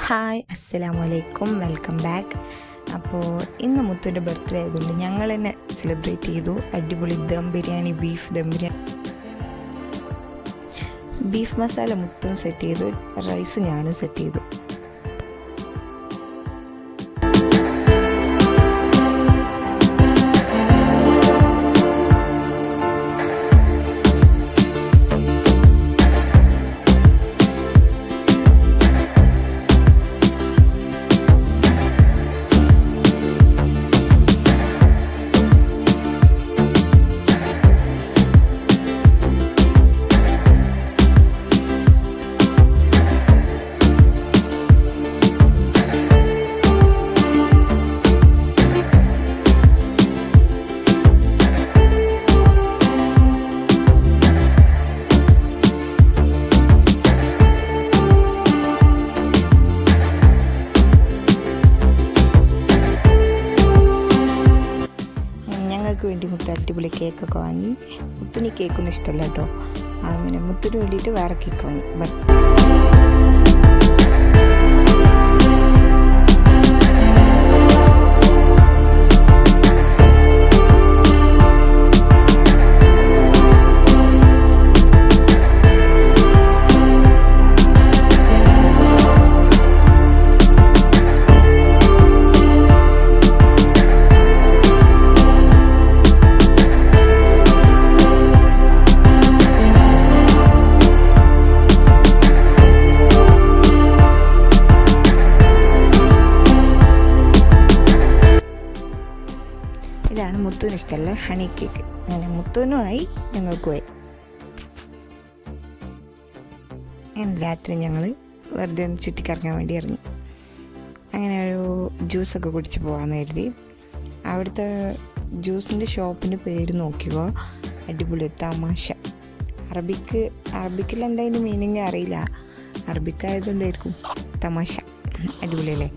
Hi, അസ്സലാമലൈക്കും, welcome back. അപ്പോൾ ഇന്ന് മുത്തുൻ്റെ ബർത്ത്ഡേ ആയതുകൊണ്ട് ഞങ്ങൾ തന്നെ സെലിബ്രേറ്റ് ചെയ്തു. അടിപൊളി ദം ബിരിയാണി, ദം ബിരിയാണി, ബീഫ് മസാല മുത്തും സെറ്റ് ചെയ്തു, റൈസ് ഞാനും സെറ്റ് ചെയ്തു. ഞങ്ങൾക്ക് വേണ്ടി മുത്ത് അടിപൊളി കേക്കൊക്കെ വാങ്ങി. മുത്തിന് കേക്കൊന്നും ഇഷ്ടമല്ല കേട്ടോ, അങ്ങനെ മുത്തിന് വേണ്ടിയിട്ട് വേറെ കേക്ക് വാങ്ങി. ഇതാണ് മുത്തുവിന് ഇഷ്ടമല്ല ഹണി കേക്ക്. അങ്ങനെ മുത്തുവിനുമായി ഞങ്ങൾക്കുമായി. അങ്ങനെ രാത്രി ഞങ്ങൾ വെറുതെ ഒന്ന് ചുറ്റിക്കറങ്ങാൻ വേണ്ടി ഇറങ്ങി. അങ്ങനെ ഒരു ജ്യൂസൊക്കെ കുടിച്ച് പോകാമെന്ന് കരുതി. അവിടുത്തെ ജ്യൂസിൻ്റെ ഷോപ്പിൻ്റെ പേര് നോക്കിയോ, അടിപൊളി തമാശ. അറബിക്കിൽ എന്താ അതിൻ്റെ മീനിങ് അറിയില്ല, അറബിക്കായതുകൊണ്ടായിരിക്കും തമാശ. അടിപൊളിയല്ലേ?